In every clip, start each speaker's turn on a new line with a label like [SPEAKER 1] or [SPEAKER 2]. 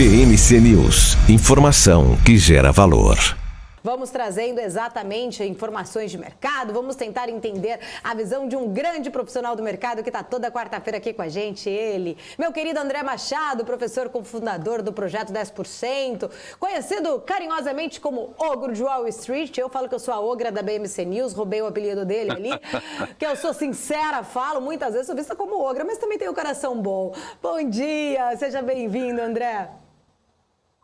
[SPEAKER 1] BMC News, informação que gera valor.
[SPEAKER 2] Vamos trazendo exatamente informações de mercado, vamos tentar entender a visão de um grande profissional do mercado que está toda quarta-feira aqui com a gente, ele, meu querido André Machado, professor cofundador do Projeto 10%, conhecido carinhosamente como Ogro de Wall Street. Eu falo que eu sou a ogra da BMC News, roubei o apelido dele ali, que eu sou sincera, falo, muitas vezes sou vista como ogra, mas também tenho um coração bom. Bom dia, seja bem-vindo, André.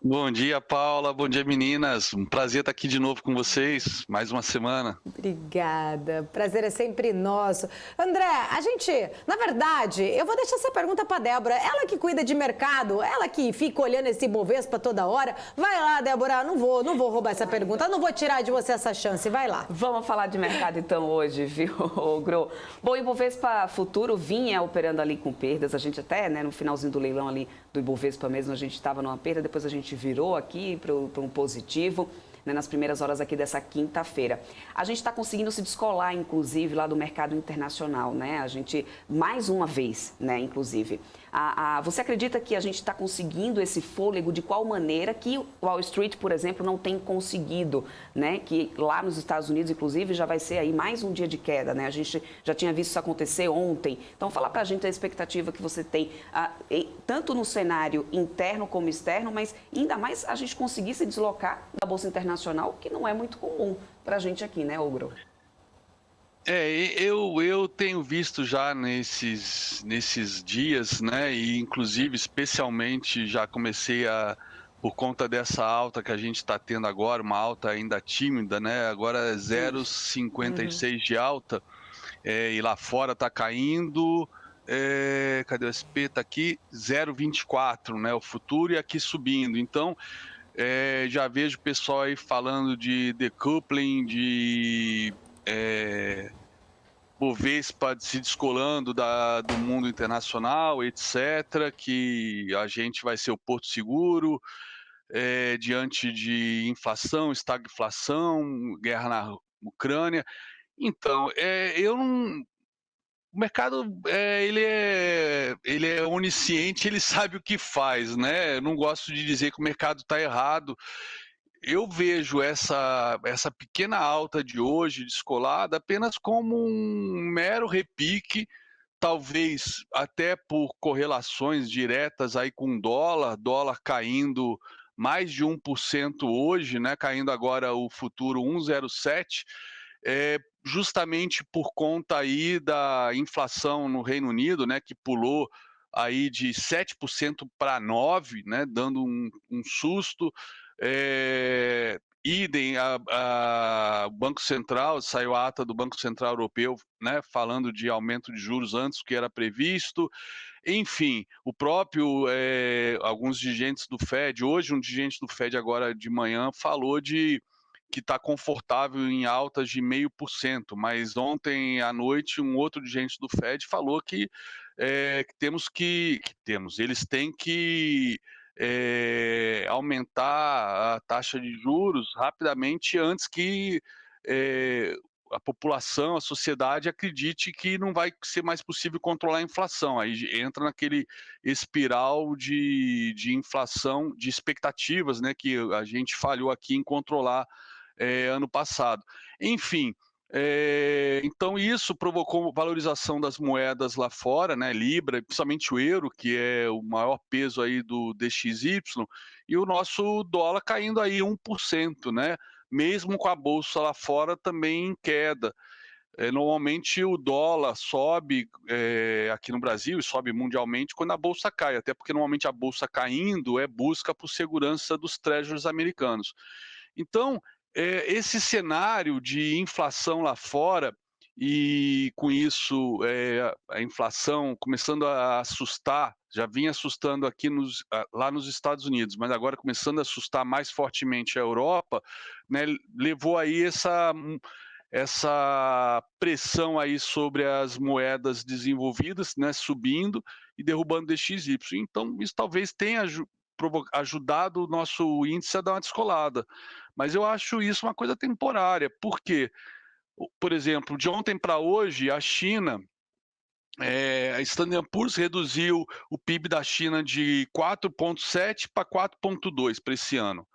[SPEAKER 3] Bom dia, Paula. Bom dia, meninas. Um prazer estar aqui de novo com vocês, mais uma semana.
[SPEAKER 2] Obrigada. Prazer é sempre nosso. André, na verdade, eu vou deixar essa pergunta para a Débora. Ela que cuida de mercado, ela que fica olhando esse Ibovespa toda hora. Vai lá, Débora, não vou roubar essa pergunta, não vou tirar de você essa chance, vai lá.
[SPEAKER 4] Vamos falar de mercado então hoje, viu, Gro? Bom, o Ibovespa Futuro vinha operando ali com perdas, a gente até, no finalzinho do leilão ali do Ibovespa mesmo, a gente estava numa perda, depois a gente virou aqui para um positivo, nas primeiras horas aqui dessa quinta-feira. A gente está conseguindo se descolar, inclusive, lá do mercado internacional, né? A gente, mais uma vez, inclusive. Você acredita que a gente está conseguindo esse fôlego de qual maneira que Wall Street, por exemplo, não tem conseguido, né? Que lá nos Estados Unidos, inclusive, já vai ser aí mais um dia de queda, né? A gente já tinha visto isso acontecer ontem. Então, fala para a gente a expectativa que você tem, tanto no cenário interno como externo, mas ainda mais a gente conseguir se deslocar da Bolsa Internacional, que não é muito comum para a gente aqui, né, Ogro?
[SPEAKER 3] Eu tenho visto já nesses dias, né? E inclusive, especialmente, já comecei por conta dessa alta que a gente está tendo agora, uma alta ainda tímida, né? Agora é 0,56 de alta, e lá fora está caindo. Cadê o SP? Está aqui 0,24, né? O futuro e aqui subindo. Então, já vejo o pessoal aí falando de decoupling, de Bovespa se descolando do mundo internacional, etc., que a gente vai ser o porto seguro diante de inflação, estagflação, guerra na Ucrânia. Então, o mercado ele é onisciente, ele sabe o que faz, né? Eu não gosto de dizer que o mercado está errado. Eu vejo essa pequena alta de hoje, descolada, apenas como um mero repique, talvez até por correlações diretas aí com o dólar caindo mais de 1% hoje, né? Caindo agora o futuro 1,07, justamente por conta aí da inflação no Reino Unido, né? Que pulou aí de 7% para 9%, né? Dando um susto. Idem, o Banco Central, saiu a ata do Banco Central Europeu, né, falando de aumento de juros antes do que era previsto. Enfim, o próprio, alguns dirigentes do Fed, hoje um dirigente do Fed agora de manhã falou que está confortável em altas de 0,5%, mas ontem à noite um outro dirigente do Fed falou que eles têm que aumentar a taxa de juros rapidamente antes que a população, a sociedade acredite que não vai ser mais possível controlar a inflação. Aí entra naquele espiral de inflação, de expectativas, né, que a gente falhou aqui em controlar ano passado. Enfim, então isso provocou valorização das moedas lá fora, né, Libra, principalmente o euro, que é o maior peso aí do DXY, e o nosso dólar caindo aí 1%, né, mesmo com a bolsa lá fora também em queda. Normalmente o dólar sobe aqui no Brasil e sobe mundialmente quando a bolsa cai, até porque normalmente a bolsa caindo é busca por segurança dos treasuries americanos. Então, esse cenário de inflação lá fora e com isso a inflação começando a assustar, já vinha assustando aqui lá nos Estados Unidos, mas agora começando a assustar mais fortemente a Europa, né, levou aí essa pressão aí sobre as moedas desenvolvidas, né, subindo e derrubando o DXY. Então, isso talvez tenha ajudado o nosso índice a dar uma descolada. Mas eu acho isso uma coisa temporária. Por quê? Por exemplo, de ontem para hoje, a China A Standard Poor's reduziu o PIB da China de 4,7 para 4,2 para esse ano.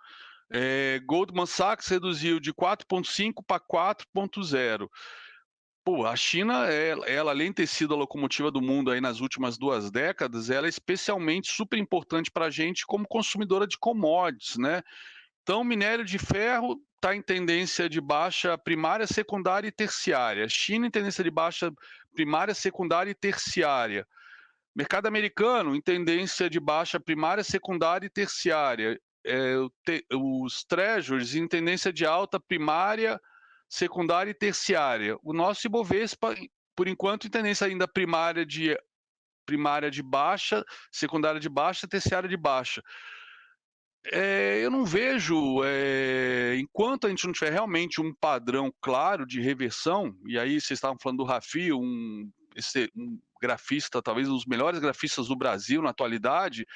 [SPEAKER 3] Goldman Sachs reduziu de 4,5 para 4,0. Pô, a China, ela, além de ter sido a locomotiva do mundo aí nas últimas 2 décadas, ela é especialmente super importante para a gente como consumidora de commodities, né? Então, minério de ferro está em tendência de baixa primária, secundária e terciária. China em tendência de baixa primária, secundária e terciária. Mercado americano em tendência de baixa primária, secundária e terciária. Os treasuries em tendência de alta primária, secundária e terciária. O nosso Ibovespa, por enquanto, em tendência ainda primária de baixa, secundária de baixa, terciária de baixa. Eu não vejo, enquanto a gente não tiver realmente um padrão claro de reversão, e aí vocês estavam falando do Rafi, um grafista, talvez um dos melhores grafistas do Brasil na atualidade,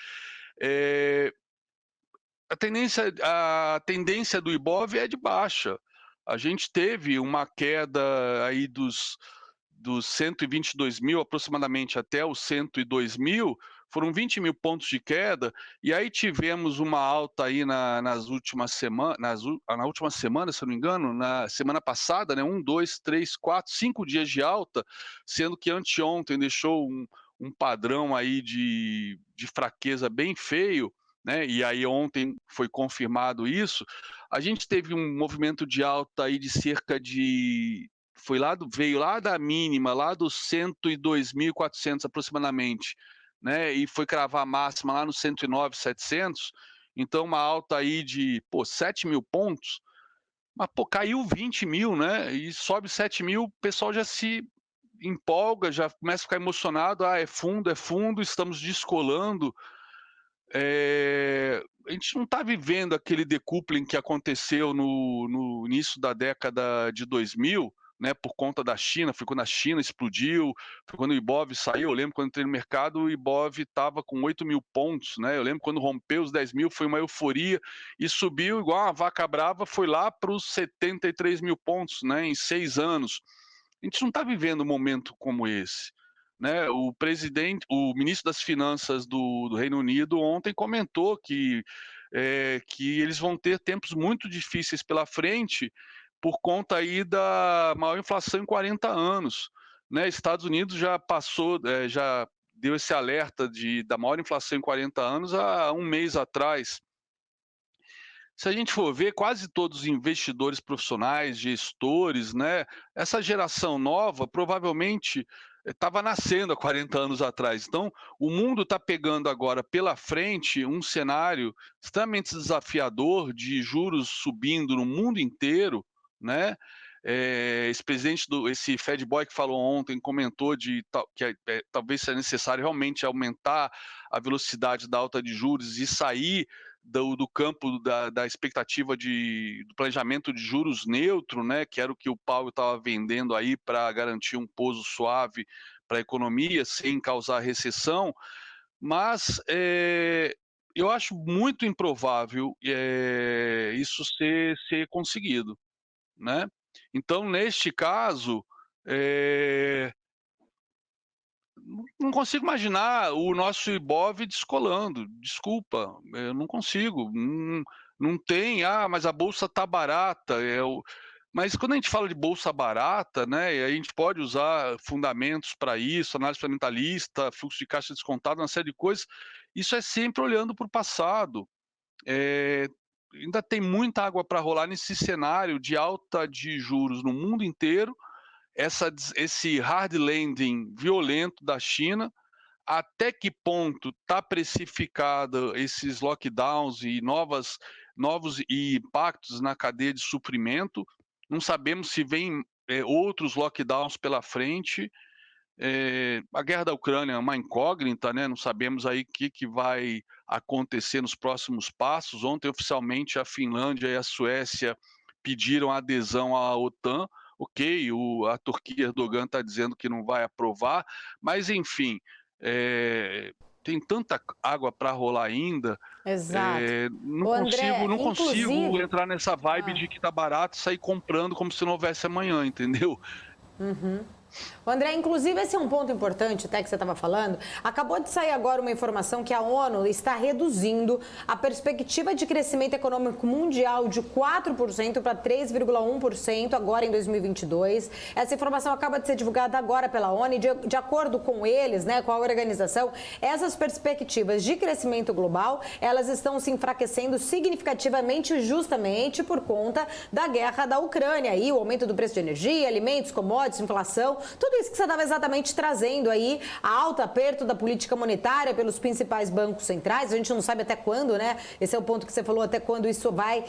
[SPEAKER 3] a tendência do Ibov é de baixa. A gente teve uma queda aí dos 122 mil aproximadamente até os 102 mil, foram 20 mil pontos de queda, e aí tivemos uma alta aí na última semana, se eu não me engano, na semana passada, né, 1, 2, 3, 4, 5 dias de alta, sendo que anteontem deixou um padrão aí de fraqueza bem feio, né, e aí ontem foi confirmado isso. A gente teve um movimento de alta aí de cerca de veio lá da mínima, lá dos 102.400 aproximadamente, né? E foi cravar a máxima lá nos 109.700. Então, uma alta aí de 7 mil pontos. Mas, caiu 20 mil, né? E sobe 7 mil, o pessoal já se empolga, já começa a ficar emocionado. É fundo, estamos descolando. A gente não está vivendo aquele decoupling que aconteceu no início da década de 2000, né, por conta da China. Foi quando a China explodiu, foi quando o Ibov saiu. Eu lembro quando entrei no mercado, o Ibov estava com 8 mil pontos, né? Eu lembro quando rompeu os 10 mil, foi uma euforia e subiu igual uma vaca brava, foi lá para os 73 mil pontos, né, em 6 anos. A gente não está vivendo um momento como esse, né? O ministro das Finanças do Reino Unido ontem comentou que eles vão ter tempos muito difíceis pela frente por conta aí da maior inflação em 40 anos, né? Estados Unidos já passou, já deu esse alerta da maior inflação em 40 anos há um mês atrás. Se a gente for ver, quase todos os investidores profissionais, gestores, né? Essa geração nova provavelmente estava nascendo há 40 anos atrás. Então, o mundo está pegando agora pela frente um cenário extremamente desafiador de juros subindo no mundo inteiro, né? Esse Fed Boy que falou ontem comentou que talvez seja necessário realmente aumentar a velocidade da alta de juros e sair do campo da expectativa do planejamento de juros neutro, né, que era o que o Powell estava vendendo aí para garantir um pouso suave para a economia sem causar recessão, mas eu acho muito improvável isso ser conseguido, né? Então, neste caso, não consigo imaginar o nosso Ibov descolando. Desculpa, eu não consigo. Não tem, mas a bolsa está barata. Mas quando a gente fala de bolsa barata, né, a gente pode usar fundamentos para isso, análise fundamentalista, fluxo de caixa descontado, uma série de coisas. Isso é sempre olhando para o passado. Ainda tem muita água para rolar nesse cenário de alta de juros no mundo inteiro, esse hard landing violento da China. Até que ponto está precificado esses lockdowns e novos impactos na cadeia de suprimento? Não sabemos se vem outros lockdowns pela frente. A guerra da Ucrânia é uma incógnita, né? Não sabemos aí o que vai acontecer nos próximos passos. Ontem, oficialmente, a Finlândia e a Suécia pediram adesão à OTAN. Ok, a Turquia, Erdogan está dizendo que não vai aprovar, mas enfim, tem tanta água para rolar ainda.
[SPEAKER 2] Exato.
[SPEAKER 3] Não consigo entrar nessa vibe de que tá barato e sair comprando como se não houvesse amanhã, entendeu?
[SPEAKER 2] Uhum. André, inclusive esse é um ponto importante, até que você estava falando. Acabou de sair agora uma informação que a ONU está reduzindo a perspectiva de crescimento econômico mundial de 4% para 3,1% agora em 2022. Essa informação acaba de ser divulgada agora pela ONU e de acordo com eles, né, com a organização, essas perspectivas de crescimento global, elas estão se enfraquecendo significativamente justamente por conta da guerra da Ucrânia e o aumento do preço de energia, alimentos, commodities, inflação, tudo isso que você estava exatamente trazendo aí, a alta aperto da política monetária pelos principais bancos centrais, a gente não sabe até quando, né? Esse é o ponto que você falou, até quando isso vai,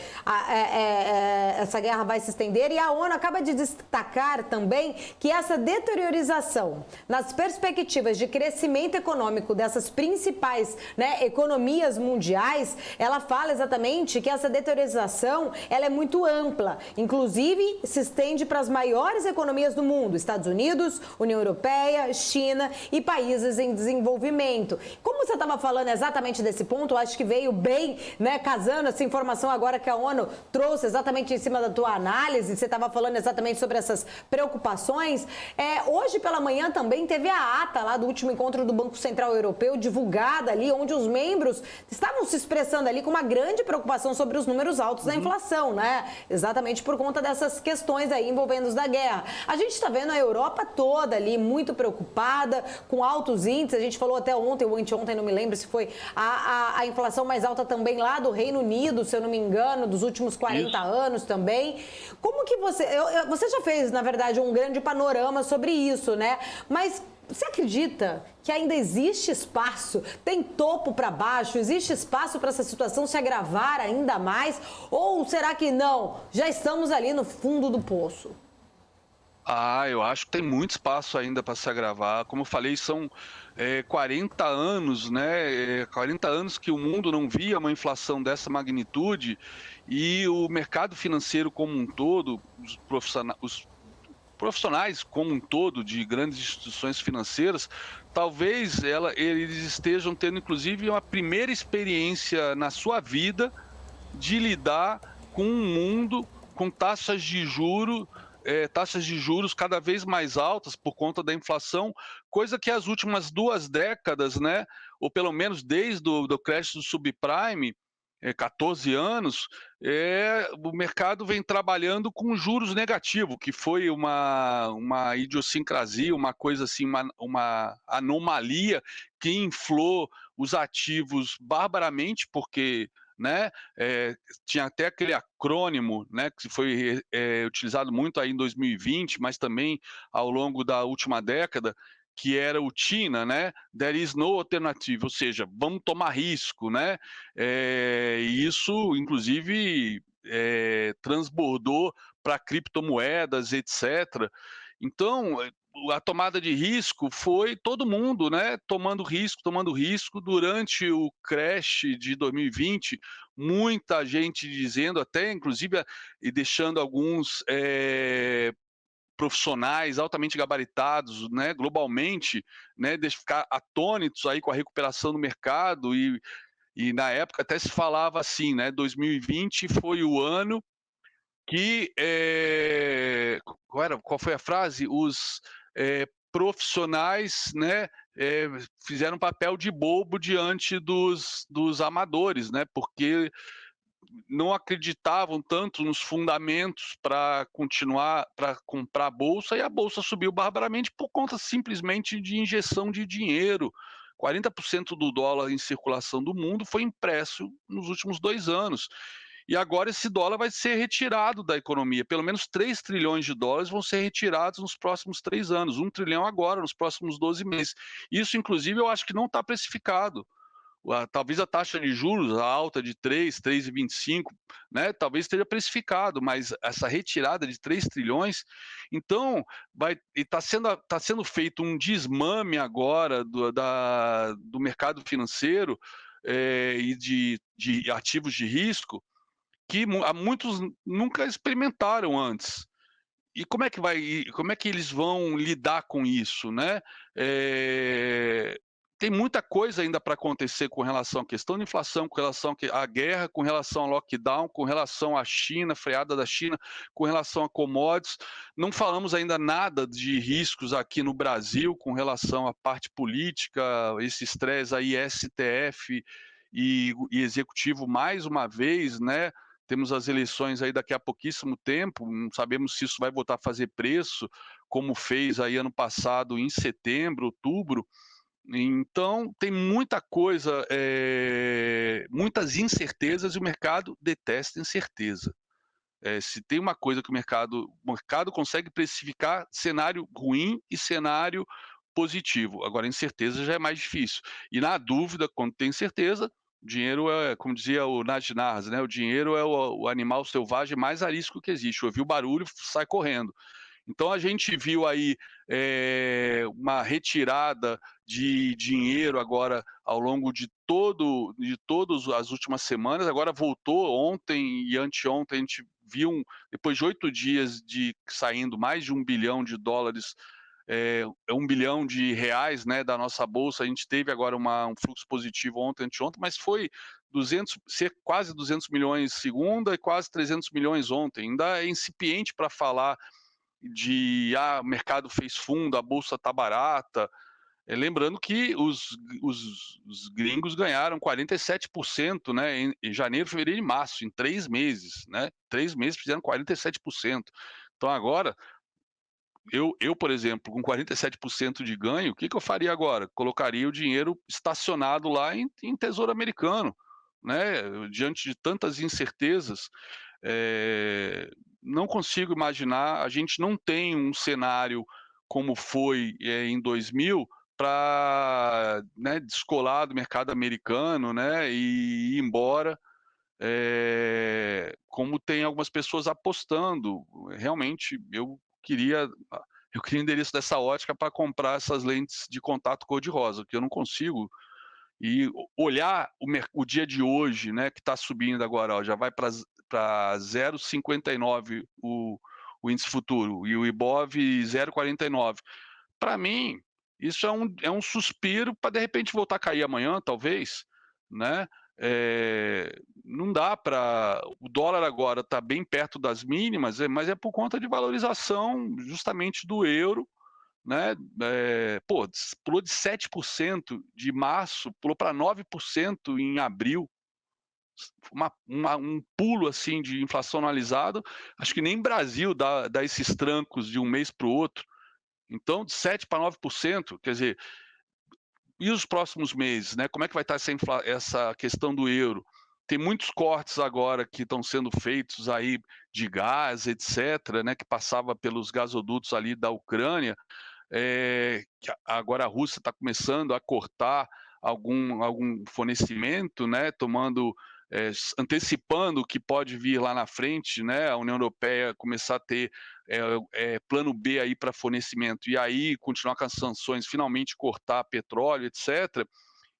[SPEAKER 2] essa guerra vai se estender. E a ONU acaba de destacar também que essa deteriorização nas perspectivas de crescimento econômico dessas principais, né, economias mundiais, ela fala exatamente que essa deteriorização, ela é muito ampla, inclusive se estende para as maiores economias do mundo, Estados Unidos, União Europeia, China e países em desenvolvimento. Como você estava falando exatamente desse ponto, eu acho que veio bem, né, casando essa informação agora que a ONU trouxe exatamente em cima da tua análise, você estava falando exatamente sobre essas preocupações. Hoje pela manhã também teve a ata lá do último encontro do Banco Central Europeu, divulgada ali, onde os membros estavam se expressando ali com uma grande preocupação sobre os números altos da inflação, né? Exatamente por conta dessas questões aí envolvendo os da guerra. A gente está vendo a Europa toda ali muito preocupada, com altos índices. A gente falou até ontem ou anteontem, não me lembro se foi a inflação mais alta também lá do Reino Unido, se eu não me engano, dos últimos 40 anos também. Como que você já fez, na verdade, um grande panorama sobre isso, né? Mas você acredita que ainda existe espaço, tem topo para baixo, existe espaço para essa situação se agravar ainda mais? Ou será que não? Já estamos ali no fundo do poço?
[SPEAKER 3] Eu acho que tem muito espaço ainda para se agravar. Como eu falei, são 40 anos, né? 40 anos que o mundo não via uma inflação dessa magnitude e o mercado financeiro como um todo, os profissionais como um todo de grandes instituições financeiras, talvez eles estejam tendo, inclusive, uma primeira experiência na sua vida de lidar com um mundo com taxas de juros cada vez mais altas por conta da inflação, coisa que as últimas 2 décadas, né, ou pelo menos desde o crash do subprime, 14 anos, o mercado vem trabalhando com juros negativos, que foi uma idiosincrasia, uma coisa assim, uma anomalia que inflou os ativos barbaramente, porque, né, tinha até aquele acrônimo, né, que foi utilizado muito aí em 2020, mas também ao longo da última década, que era o TINA, né? There is no alternative, ou seja, vamos tomar risco, né? E isso, inclusive, transbordou para criptomoedas, etc. Então, a tomada de risco foi todo mundo, né? Tomando risco durante o crash de 2020, muita gente dizendo até, inclusive, e deixando alguns profissionais altamente gabaritados, né, globalmente, né, de ficar atônitos aí com a recuperação do mercado e na época até se falava assim, né, 2020 foi o ano que qual foi a frase? Os profissionais, né, fizeram papel de bobo diante dos amadores, né, porque não acreditavam tanto nos fundamentos para comprar a bolsa, e a bolsa subiu barbaramente por conta simplesmente de injeção de dinheiro. 40% do dólar em circulação do mundo foi impresso nos últimos 2 anos. E agora esse dólar vai ser retirado da economia. Pelo menos 3 trilhões de dólares vão ser retirados nos próximos 3 anos. 1 trilhão agora, nos próximos 12 meses. Isso, inclusive, eu acho que não está precificado. Talvez a taxa de juros, a alta de 3,25, né, talvez esteja precificado, mas essa retirada de 3 trilhões, então, está sendo feito um desmame agora do mercado financeiro e de ativos de risco que muitos nunca experimentaram antes. E como é que eles vão lidar com isso, né? tem muita coisa ainda para acontecer com relação à questão de inflação, com relação à guerra, com relação ao lockdown, com relação à China, freada da China, com relação a commodities. Não falamos ainda nada de riscos aqui no Brasil com relação à parte política, esse estresse aí, STF e Executivo mais uma vez, né? Temos as eleições aí daqui a pouquíssimo tempo, não sabemos se isso vai voltar a fazer preço, como fez aí ano passado em setembro, outubro. Então, tem muita coisa, muitas incertezas e o mercado detesta incerteza. Se tem uma coisa que o mercado consegue precificar cenário ruim e cenário positivo. Agora, incerteza já é mais difícil. E na dúvida, quando tem certeza, o dinheiro é, como dizia o Najnars, né? O dinheiro é o animal selvagem mais arisco que existe. Ouviu o barulho, sai correndo. Então a gente viu aí uma retirada de dinheiro agora ao longo de todas as últimas semanas. Agora voltou ontem e anteontem a gente viu depois de 8 dias de saindo mais de $1 bilhão, 1 bilhão de reais, né, da nossa bolsa. A gente teve agora um fluxo positivo ontem, anteontem, mas foi quase 200 milhões segunda e quase 300 milhões ontem. Ainda é incipiente para falar de o mercado fez fundo, a bolsa está barata. Lembrando que os gringos ganharam 47%, né, em janeiro, fevereiro e março, em 3 meses. Né? 3 meses fizeram 47%. Então agora, eu, por exemplo, com 47% de ganho, o que eu faria agora? Colocaria o dinheiro estacionado lá em Tesouro Americano, né? Diante de tantas incertezas. Não consigo imaginar, a gente não tem um cenário como foi em 2000 para, né, descolar do mercado americano, né, e ir embora, como tem algumas pessoas apostando. Realmente, eu queria o endereço dessa ótica para comprar essas lentes de contato cor-de-rosa, que eu não consigo. E olhar o dia de hoje, né, que está subindo agora, ó, já vai para 0,59 o índice futuro e o Ibov 0,49. Para mim, isso é um suspiro para de repente voltar a cair amanhã, talvez, né? Não dá para. O dólar agora está bem perto das mínimas, mas é por conta de valorização justamente do euro. Né? Pulou de 7% de março, pulou para 9% em abril. Um pulo assim de inflação anualizado. Acho que nem Brasil dá esses trancos de um mês para o outro. Então, de 7% para 9%, quer dizer, e os próximos meses, né? Como é que vai estar essa questão do euro? Tem muitos cortes agora que estão sendo feitos aí de gás, etc., né? Que passava pelos gasodutos ali da Ucrânia. Agora a Rússia está começando a cortar algum fornecimento, né? Antecipando o que pode vir lá na frente, né? A União Europeia começar a ter plano B aí para fornecimento e aí continuar com as sanções, finalmente cortar petróleo, etc.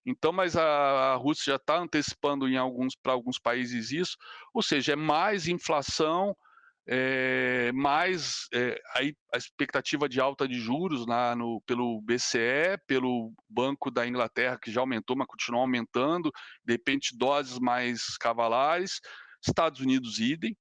[SPEAKER 3] Então, mas a Rússia já está antecipando para alguns países isso, ou seja, é mais inflação, mais aí a expectativa de alta de juros pelo BCE, pelo Banco da Inglaterra, que já aumentou, mas continua aumentando, de repente doses mais cavalares, Estados Unidos idem,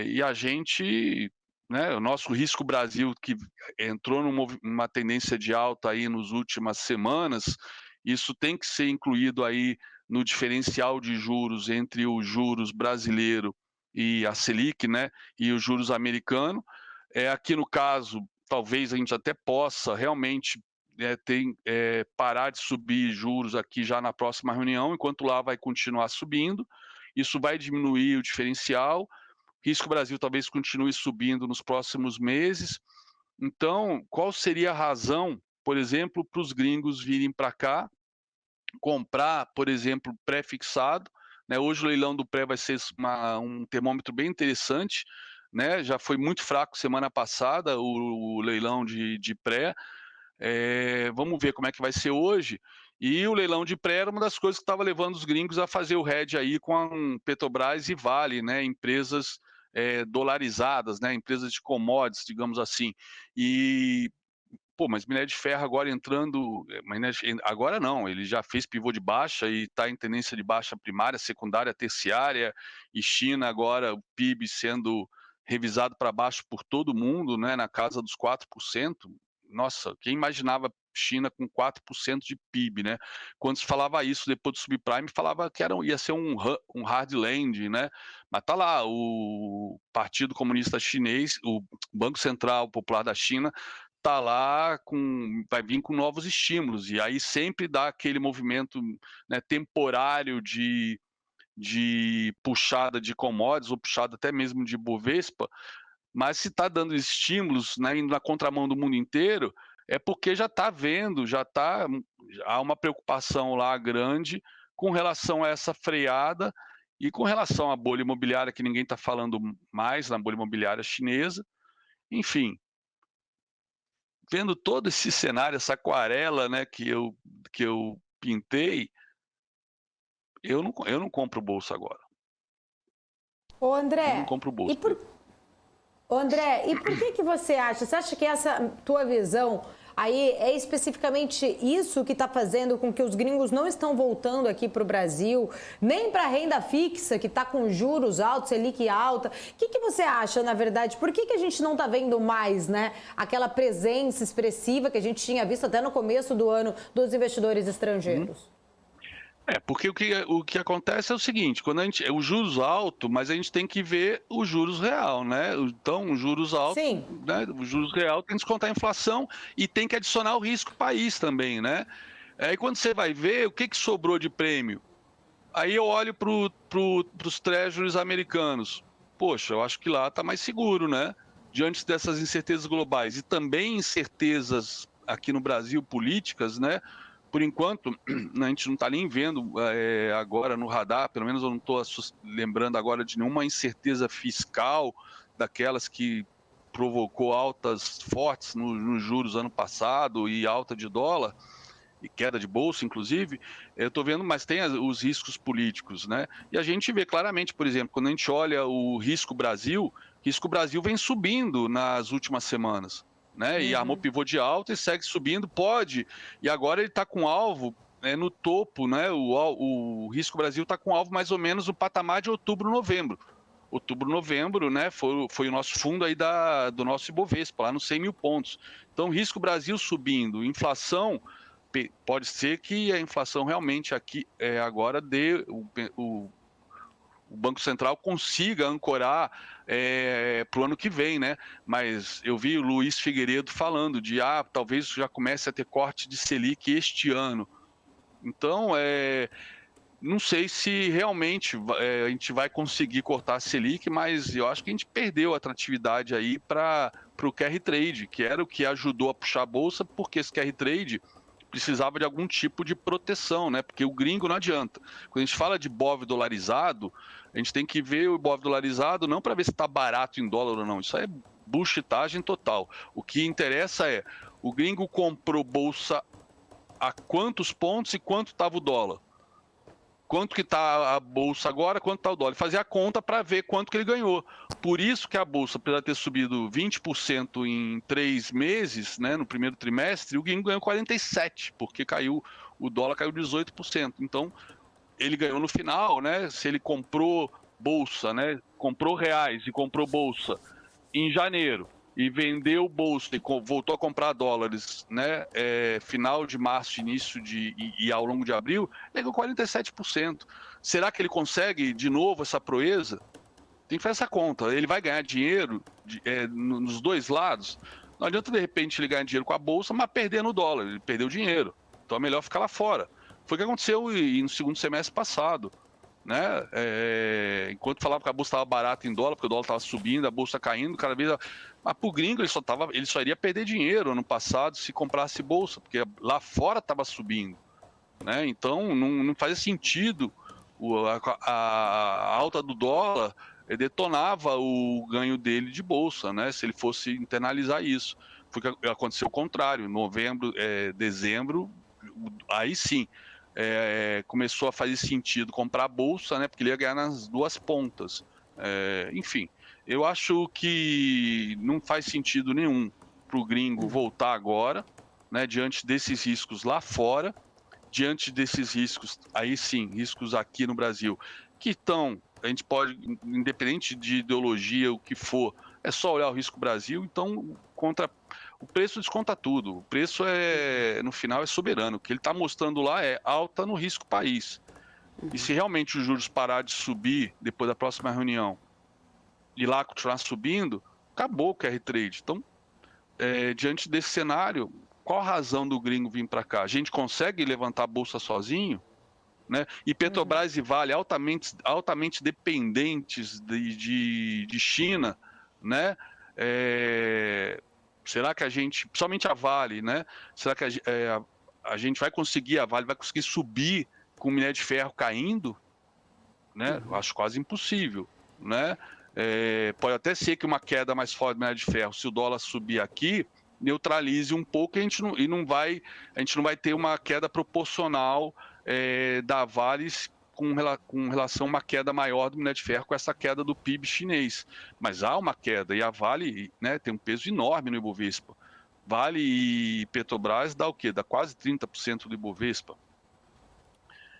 [SPEAKER 3] e a gente, né, o nosso risco Brasil, que entrou numa tendência de alta aí nas últimas semanas, isso tem que ser incluído aí no diferencial de juros entre os juros brasileiro e a Selic, né, e os juros americano. Aqui no caso, talvez a gente até possa realmente parar de subir juros aqui já na próxima reunião, enquanto lá vai continuar subindo. Isso vai diminuir o diferencial. Risco Brasil talvez continue subindo nos próximos meses. Então, qual seria a razão, por exemplo, para os gringos virem para cá, comprar, por exemplo, pré-fixado? Né? Hoje o leilão do pré vai ser um termômetro bem interessante. Né? Já foi muito fraco semana passada o leilão de pré. Vamos ver como é que vai ser hoje. E o leilão de pré era uma das coisas que estava levando os gringos a fazer o hedge aí com a Petrobras e Vale, né? Empresas dolarizadas, né? Empresas de commodities, digamos assim. E pô, mas minério de ferro agora entrando, agora não, ele já fez pivô de baixa e está em tendência de baixa primária, secundária, terciária, e China agora, o PIB sendo revisado para baixo por todo mundo, né, na casa dos 4%. Nossa, quem imaginava China com 4% de PIB, né? Quando se falava isso depois do subprime, falava que ia ser um hard land, né? Mas tá lá, o Partido Comunista Chinês, o Banco Central Popular da China, tá lá vai vir com novos estímulos, e aí sempre dá aquele movimento, né, temporário de puxada de commodities, ou puxada até mesmo de Bovespa, mas se está dando estímulos, né, indo na contramão do mundo inteiro, é porque já está vendo, há uma preocupação lá grande com relação a essa freada e com relação à bolha imobiliária, que ninguém está falando mais, na bolha imobiliária chinesa. Enfim, vendo todo esse cenário, essa aquarela, né, que eu pintei, eu não compro bolsa agora.
[SPEAKER 2] Ô, André,
[SPEAKER 3] Eu não compro bolsa.
[SPEAKER 2] Ô, André, e por que você acha? Você acha que essa tua visão aí é especificamente isso que está fazendo com que os gringos não estão voltando aqui para o Brasil, nem para a renda fixa, que está com juros altos, Selic alta? O que você acha, na verdade? Por que a gente não está vendo mais, né, aquela presença expressiva que a gente tinha visto até no começo do ano dos investidores estrangeiros?
[SPEAKER 3] Porque o que acontece é o seguinte, quando os juros altos, mas a gente tem que ver os juros real, né? Então, os juros altos, né? O juros real tem que descontar a inflação e tem que adicionar o risco país também, né? Aí quando você vai ver o que sobrou de prêmio, aí eu olho para os treasuries americanos. Poxa, eu acho que lá está mais seguro, né? Diante dessas incertezas globais e também incertezas aqui no Brasil políticas, né? Por enquanto, a gente não está nem vendo agora no radar, pelo menos eu não estou lembrando agora de nenhuma incerteza fiscal daquelas que provocou altas fortes nos juros ano passado e alta de dólar e queda de bolsa, inclusive. Eu estou vendo, mas tem os riscos políticos, né? E a gente vê claramente, por exemplo, quando a gente olha o risco Brasil vem subindo nas últimas semanas. Né? E armou pivô de alta e segue subindo, e agora ele está com alvo no topo, né? O Risco Brasil está com alvo mais ou menos no patamar de outubro, novembro. Outubro, novembro, né? Foi o nosso fundo aí do nosso Ibovespa, lá nos 100 mil pontos. Então, Risco Brasil subindo, inflação, pode ser que a inflação realmente aqui agora dê o Banco Central consiga ancorar para o ano que vem, né? Mas eu vi o Luiz Figueiredo falando de talvez já comece a ter corte de Selic este ano. Então, não sei se realmente a gente vai conseguir cortar a Selic, mas eu acho que a gente perdeu a atratividade aí para o carry trade, que era o que ajudou a puxar a bolsa, porque esse carry trade precisava de algum tipo de proteção, né? Porque o gringo não adianta. Quando a gente fala de BOV dolarizado, a gente tem que ver o BOV dolarizado não para ver se está barato em dólar ou não. Isso é bullshitagem total. O que interessa é, o gringo comprou bolsa a quantos pontos e quanto estava o dólar? Quanto que está a bolsa agora, quanto está o dólar? Fazer a conta para ver quanto que ele ganhou. Por isso que a bolsa, apesar de ter subido 20% em 3 meses, né, no primeiro trimestre, o gringo ganhou 47%, porque o dólar caiu 18%. Então, ele ganhou no final, né? Se ele comprou bolsa, né, comprou reais e comprou bolsa em janeiro, e vendeu bolsa e voltou a comprar dólares, né, final de março, início e ao longo de abril, ganhou 47%. Será que ele consegue de novo essa proeza? Tem que fazer essa conta. Ele vai ganhar dinheiro nos dois lados. Não adianta, de repente, ele ganhar dinheiro com a bolsa, mas perder no dólar. Ele perdeu dinheiro. Então é melhor ficar lá fora. Foi o que aconteceu no segundo semestre passado. Né? Enquanto falava que a bolsa estava barata em dólar, porque o dólar estava subindo, a bolsa caindo, cada vez. Mas para o gringo ele só iria perder dinheiro ano passado se comprasse bolsa, porque lá fora estava subindo. Né? Então não fazia sentido a alta do dólar detonava o ganho dele de bolsa, né? Se ele fosse internalizar isso. Foi que aconteceu o contrário, novembro, dezembro, aí sim. Começou a fazer sentido comprar a bolsa, né, porque ele ia ganhar nas duas pontas. Enfim, eu acho que não faz sentido nenhum para o gringo voltar agora, né, diante desses riscos lá fora, diante desses riscos, aí sim, riscos aqui no Brasil, que estão, a gente pode, independente de ideologia, o que for, é só olhar o risco Brasil, então o preço desconta tudo, o preço no final é soberano, o que ele está mostrando lá é alta no risco país. E se realmente os juros parar de subir depois da próxima reunião e lá continuar subindo, acabou o QR Trade. Então, diante desse cenário, qual a razão do gringo vir para cá? A gente consegue levantar a bolsa sozinho? Né? E Petrobras e Vale altamente dependentes de China, né? Será que a gente, principalmente a Vale, né? Será que a gente vai conseguir, a Vale vai conseguir subir com o minério de ferro caindo? Né? Eu acho quase impossível, né? Pode até ser que uma queda mais forte do minério de ferro, se o dólar subir aqui, neutralize um pouco e a gente não vai ter uma queda proporcional da Vale com relação a uma queda maior do minério de ferro com essa queda do PIB chinês. Mas há uma queda e a Vale, né, tem um peso enorme no Ibovespa. Vale e Petrobras dá o quê? Dá quase 30% do Ibovespa.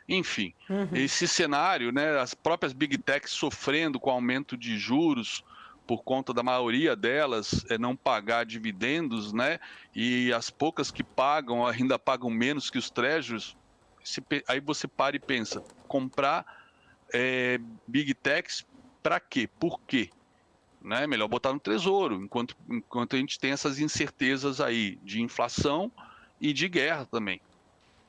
[SPEAKER 3] Enfim, esse cenário, né, as próprias Big Techs sofrendo com aumento de juros por conta da maioria delas não pagar dividendos, né, e as poucas que pagam ainda pagam menos que os treasuries. Aí você para e pensa, comprar Big Techs para quê? Por quê? Né? Melhor botar no tesouro, enquanto a gente tem essas incertezas aí de inflação e de guerra também,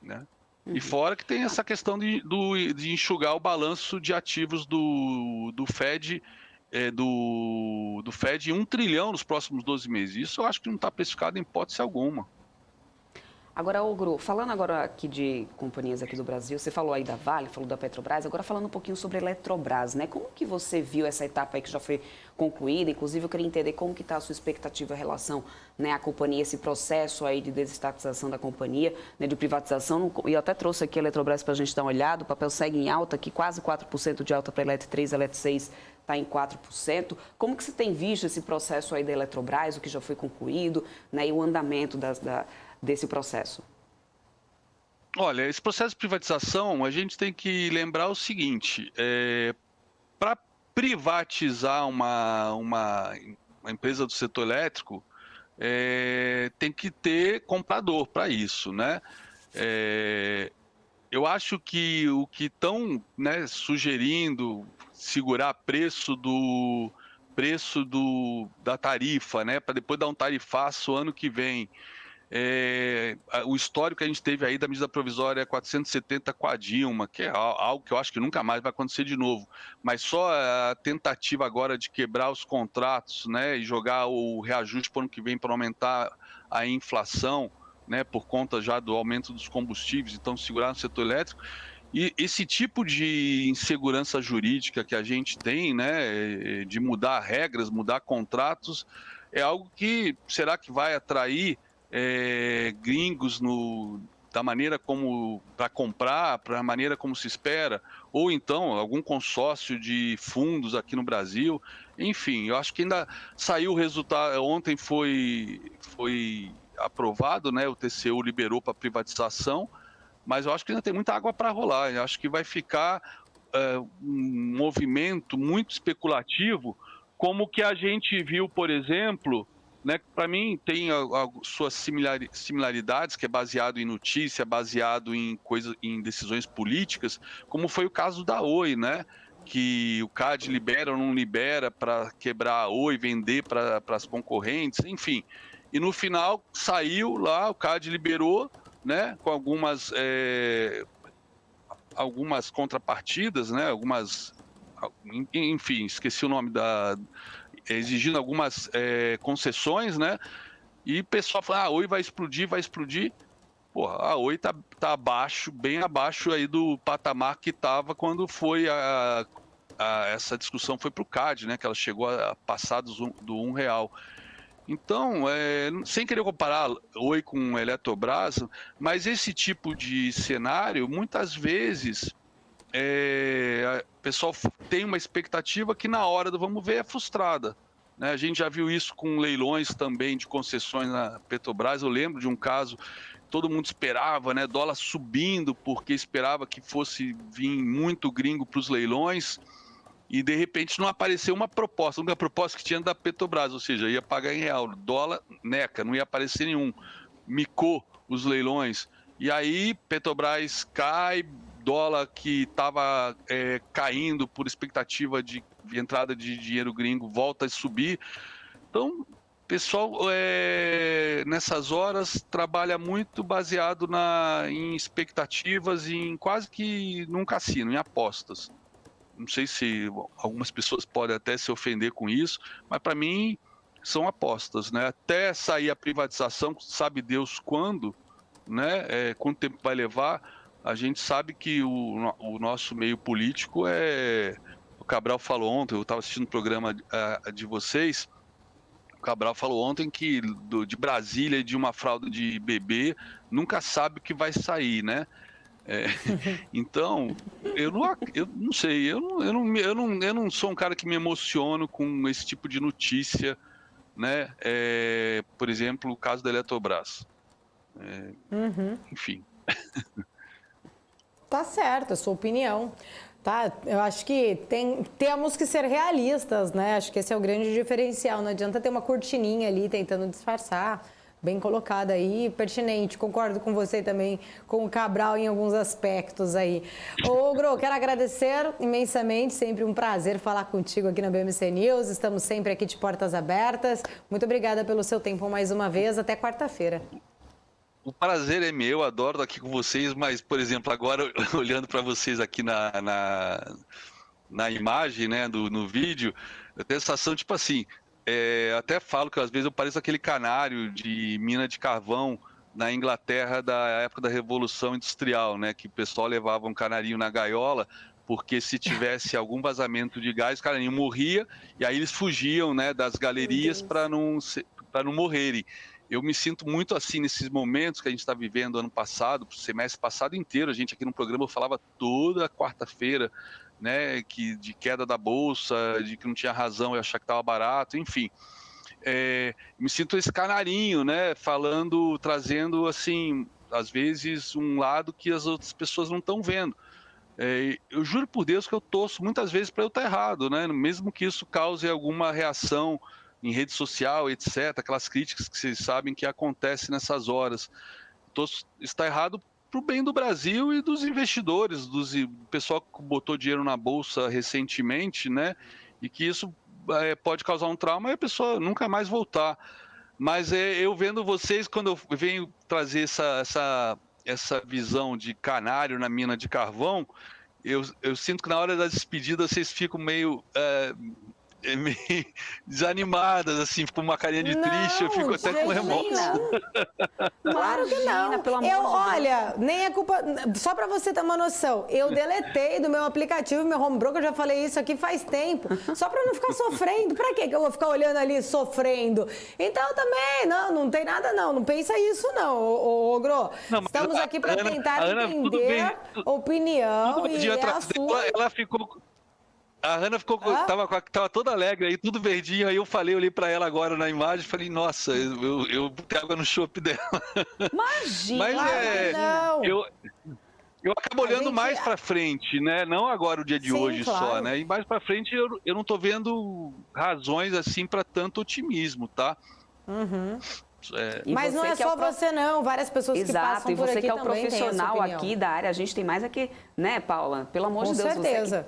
[SPEAKER 3] né? E fora que tem essa questão de enxugar o balanço de ativos do Fed, do Fed em 1 trilhão nos próximos 12 meses. Isso eu acho que não está precificado em hipótese alguma.
[SPEAKER 4] Agora, Gru, falando agora aqui de companhias aqui do Brasil, você falou aí da Vale, falou da Petrobras, agora falando um pouquinho sobre a Eletrobras, né? Como que você viu essa etapa aí que já foi concluída? Inclusive, eu queria entender como que está a sua expectativa em relação, né, à companhia, esse processo aí de desestatização da companhia, né, de privatização. E eu até trouxe aqui a Eletrobras para a gente dar uma olhada, o papel segue em alta aqui, quase 4% de alta para a Elet 3, a Elet 6 está em 4%. Como que você tem visto esse processo aí da Eletrobras, o que já foi concluído, né, e o andamento desse processo?
[SPEAKER 3] Olha, esse processo de privatização, a gente tem que lembrar o seguinte, para privatizar uma empresa do setor elétrico, tem que ter comprador para isso, né? Eu acho que o que estão, né, sugerindo segurar preço da tarifa, né, para depois dar um tarifaço ano que vem. O histórico que a gente teve aí da medida provisória 470 com a Dilma, que é algo que eu acho que nunca mais vai acontecer de novo, mas só a tentativa agora de quebrar os contratos, né, e jogar o reajuste para o ano que vem para aumentar a inflação, né, por conta já do aumento dos combustíveis, então segurar no setor elétrico. E esse tipo de insegurança jurídica que a gente tem, né, de mudar regras, mudar contratos, é algo que será que vai atrair gringos da maneira como para comprar, para a maneira como se espera, ou então algum consórcio de fundos aqui no Brasil. Enfim, eu acho que ainda saiu o resultado, ontem foi aprovado, né, o TCU liberou para privatização, mas eu acho que ainda tem muita água para rolar, eu acho que vai ficar um movimento muito especulativo, como que a gente viu, por exemplo, né, para mim tem suas similaridades, que é baseado em notícia, baseado em decisões políticas, como foi o caso da Oi, né, que o CAD libera ou não libera para quebrar a Oi, vender para as concorrentes, enfim. E no final saiu lá, o CAD liberou, né, com algumas contrapartidas, né, enfim, esqueci o nome exigindo algumas concessões, né? E o pessoal fala, a Oi vai explodir. Porra, a Oi tá abaixo, bem abaixo aí do patamar que estava quando foi essa discussão foi para o CAD, né? Que ela chegou a passar do R$1. Então, sem querer comparar Oi com Eletrobras, mas esse tipo de cenário, muitas vezes, o pessoal tem uma expectativa que na hora do vamos ver é frustrada, né? A gente já viu isso com leilões também de concessões na Petrobras. Eu lembro de um caso, todo mundo esperava, né? Dólar subindo porque esperava que fosse vir muito gringo para os leilões e de repente não apareceu uma proposta. A única proposta que tinha da Petrobras, ou seja, ia pagar em real, dólar, neca, não ia aparecer nenhum. Micou os leilões. E aí Petrobras cai, dólar que estava caindo por expectativa de entrada de dinheiro gringo volta a subir. Então, o pessoal nessas horas trabalha muito baseado em expectativas e em quase que num cassino, em apostas. Não sei se algumas pessoas podem até se ofender com isso, mas para mim são apostas, né? Até sair a privatização, sabe Deus quando, né? Quanto tempo vai levar? A gente sabe que o nosso meio político o Cabral falou ontem, eu estava assistindo o programa de vocês, o Cabral falou ontem que de Brasília e de uma fralda de bebê nunca sabe o que vai sair, né? Então, eu não sei, eu não sou um cara que me emociono com esse tipo de notícia, né? Por exemplo, o caso da Eletrobras. Enfim.
[SPEAKER 2] Tá certo, a sua opinião. Tá, eu acho que temos que ser realistas, né? Acho que esse é o grande diferencial. Não adianta ter uma cortininha ali tentando disfarçar. Bem colocada aí, pertinente. Concordo com você também, com o Cabral em alguns aspectos aí. Ô, Gro, quero agradecer imensamente, sempre um prazer falar contigo aqui na BMC News. Estamos sempre aqui de portas abertas. Muito obrigada pelo seu tempo mais uma vez. Até quarta-feira.
[SPEAKER 3] O prazer é meu, adoro estar aqui com vocês, mas, por exemplo, agora olhando para vocês aqui na imagem, né, no vídeo, eu tenho a sensação, tipo assim, até falo que às vezes eu pareço aquele canário de mina de carvão na Inglaterra da época da Revolução Industrial, né, que o pessoal levava um canarinho na gaiola, porque se tivesse algum vazamento de gás, o canarinho morria, e aí eles fugiam, né, das galerias para não morrerem. Eu me sinto muito assim nesses momentos que a gente está vivendo ano passado, o semestre passado inteiro. A gente aqui no programa falava toda quarta-feira, né, de queda da bolsa, de que não tinha razão e achar que estava barato, enfim. Me sinto esse canarinho, né, trazendo assim, às vezes um lado que as outras pessoas não estão vendo. Eu juro por Deus que eu torço muitas vezes para eu estar errado, né, mesmo que isso cause alguma reação em rede social, etc., aquelas críticas que vocês sabem que acontecem nessas horas. Está errado para o bem do Brasil e dos investidores, do pessoal que botou dinheiro na Bolsa recentemente, né? E que isso pode causar um trauma e a pessoa nunca mais voltar. Mas eu vendo vocês, quando eu venho trazer essa visão de canário na mina de carvão, eu sinto que na hora da despedida vocês ficam meio desanimadas, assim, com uma carinha de triste, eu fico até com remorso.
[SPEAKER 2] Claro que não.
[SPEAKER 4] Pelo amor de Deus.
[SPEAKER 2] Olha, nem é culpa... Só para você ter uma noção, eu deletei do meu aplicativo, meu home broker, eu já falei isso aqui faz tempo, só para não ficar sofrendo. Para que eu vou ficar olhando ali sofrendo? Então também, não tem nada não pensa isso não, ô Gro. Estamos aqui para tentar entender opinião e a sua...
[SPEAKER 3] Ela ficou... A Ana tava toda alegre aí, tudo verdinho, aí eu olhei pra ela agora na imagem, falei, nossa, eu botei água no chope dela.
[SPEAKER 4] Imagina!
[SPEAKER 3] Mas eu acabo olhando mais pra frente, né? Não agora o dia de hoje só, né? E mais pra frente eu não tô vendo razões assim pra tanto otimismo, tá?
[SPEAKER 2] Mas não é só você não, várias pessoas que passam por aqui também. Exato, e você que é o
[SPEAKER 4] profissional aqui da área, a gente tem mais aqui, né, Paula? Pelo amor de Deus. Com certeza.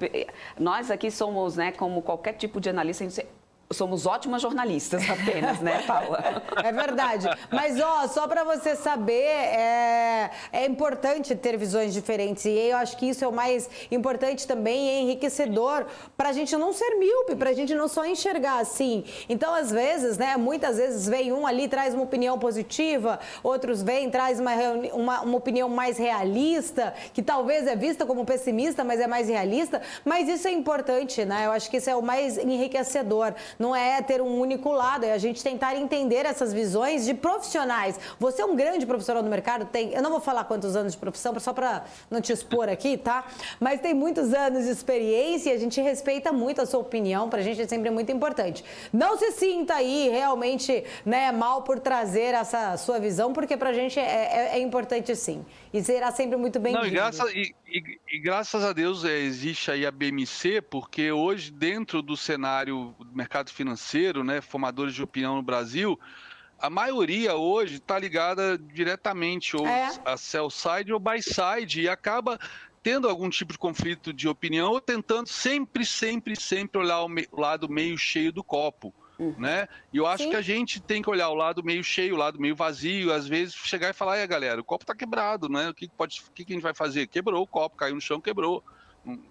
[SPEAKER 4] Nós aqui somos, né, como qualquer tipo de analista, somos ótimas jornalistas apenas, né, Paula?
[SPEAKER 2] É verdade. Mas, só para você saber, é importante ter visões diferentes. E eu acho que isso é o mais importante também e enriquecedor para a gente não ser míope, para a gente não só enxergar assim. Então, às vezes, né, muitas vezes vem um ali, traz uma opinião positiva, outros vêm, traz uma opinião mais realista, que talvez é vista como pessimista, mas é mais realista. Mas isso é importante, né? Eu acho que isso é o mais enriquecedor. não é ter um único lado, é a gente tentar entender essas visões de profissionais. Você é um grande profissional do mercado, eu não vou falar quantos anos de profissão, só para não te expor aqui, tá? Mas tem muitos anos de experiência e a gente respeita muito a sua opinião, pra gente é sempre muito importante. Não se sinta aí realmente, né, mal por trazer essa sua visão, porque pra gente é importante sim. E será sempre muito bem-vindo.
[SPEAKER 3] E graças a Deus existe aí a BMC, porque hoje dentro do cenário do mercado financeiro, né, formadores de opinião no Brasil, a maioria hoje está ligada diretamente ou a sell side ou buy side e acaba tendo algum tipo de conflito de opinião ou tentando sempre olhar o lado meio cheio do copo, né? E eu acho que a gente tem que olhar o lado meio cheio, o lado meio vazio, às vezes chegar e falar, galera, o copo está quebrado, né? O que a gente vai fazer? Quebrou o copo, caiu no chão, quebrou.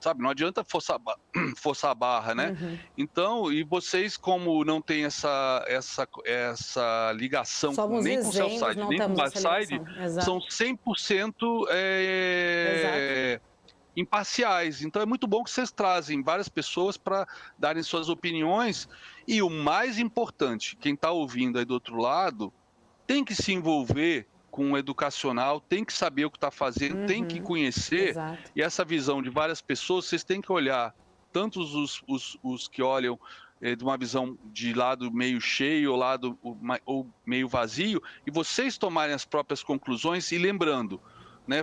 [SPEAKER 3] Sabe, não adianta forçar a barra, né? Então, e vocês como não tem essa ligação nem com o sell side, nem com o buy side, são 100% imparciais. Então é muito bom que vocês trazem várias pessoas para darem suas opiniões e o mais importante, quem está ouvindo aí do outro lado tem que se envolver com o educacional, tem que saber o que está fazendo, tem que conhecer. E essa visão de várias pessoas, vocês têm que olhar, tanto os que olham de uma visão de lado meio cheio ou meio vazio, e vocês tomarem as próprias conclusões e lembrando, né,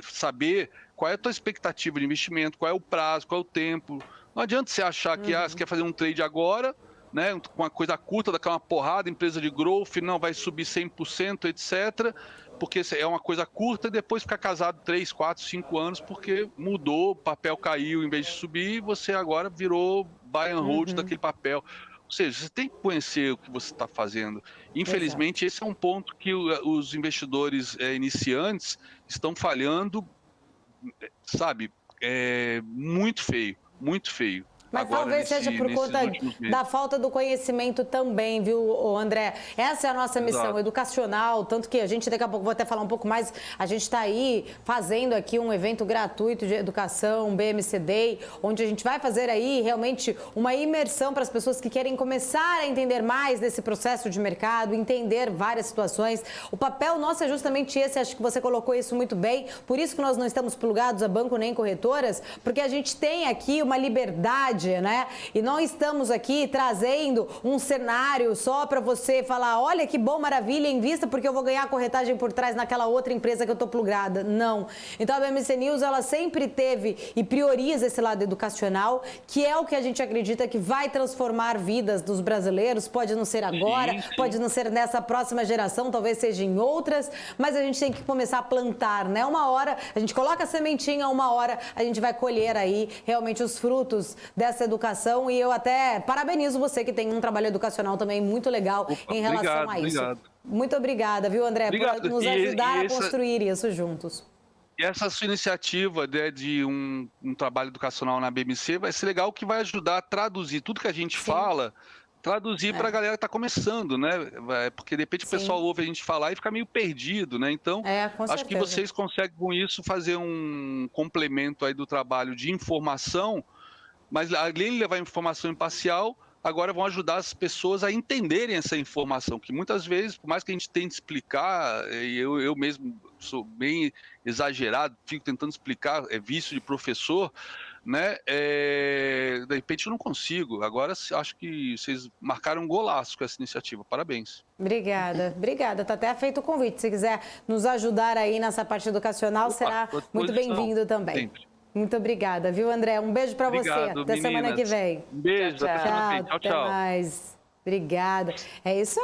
[SPEAKER 3] saber qual é a tua expectativa de investimento, qual é o prazo, qual é o tempo. Não adianta você achar que você quer fazer um trade agora, né, com uma coisa curta, daquela porrada, empresa de growth, não vai subir 100%, etc., porque é uma coisa curta e depois ficar casado 3, 4, 5 anos porque mudou, o papel caiu em vez de subir e você agora virou buy and hold daquele papel. Ou seja, você tem que conhecer o que você está fazendo. Infelizmente, esse é um ponto que os investidores iniciantes estão falhando, sabe, muito feio, muito feio.
[SPEAKER 2] Mas talvez seja por conta da falta do conhecimento também, viu, André? Essa é a nossa missão educacional, tanto que a gente, daqui a pouco, vou até falar um pouco mais, a gente está aí fazendo aqui um evento gratuito de educação, BMC Day, onde a gente vai fazer aí realmente uma imersão para as pessoas que querem começar a entender mais desse processo de mercado, entender várias situações. O papel nosso é justamente esse, acho que você colocou isso muito bem, por isso que nós não estamos plugados a banco nem corretoras, porque a gente tem aqui uma liberdade, né? E não estamos aqui trazendo um cenário só para você falar, olha que bom, maravilha, invista porque eu vou ganhar a corretagem por trás naquela outra empresa que eu estou plugada. Não. Então a BMC News, ela sempre teve e prioriza esse lado educacional, que é o que a gente acredita que vai transformar vidas dos brasileiros. Pode não ser agora, pode não ser nessa próxima geração, talvez seja em outras, mas a gente tem que começar a plantar, né? Uma hora a gente coloca a sementinha, uma hora a gente vai colher aí realmente os frutos dessa educação, e eu até parabenizo você que tem um trabalho educacional também muito legal em relação a isso. Obrigado. Muito obrigada, viu, André, por nos ajudar a construir isso juntos.
[SPEAKER 3] E essa sua iniciativa de um trabalho educacional na BMC vai ser legal, que vai ajudar a traduzir tudo que a gente fala, traduzir para a galera que está começando, né? Porque de repente o pessoal ouve a gente falar e fica meio perdido, né? Então, acho que vocês conseguem com isso fazer um complemento aí do trabalho de informação, mas além de levar informação imparcial, agora vão ajudar as pessoas a entenderem essa informação, que muitas vezes, por mais que a gente tente explicar, e eu mesmo sou bem exagerado, fico tentando explicar, é vício de professor, né? De repente eu não consigo. Agora acho que vocês marcaram um golaço com essa iniciativa. Parabéns.
[SPEAKER 2] Obrigada, obrigada. Está até feito o convite. Se quiser nos ajudar aí nessa parte educacional, será muito bem-vindo também. Sempre. Muito obrigada, viu, André? Um beijo para você. Até semana que vem.
[SPEAKER 3] Um beijo,
[SPEAKER 2] tchau,
[SPEAKER 3] até semana que vem. Tchau, tchau.
[SPEAKER 2] Até mais. Obrigada. É isso aí.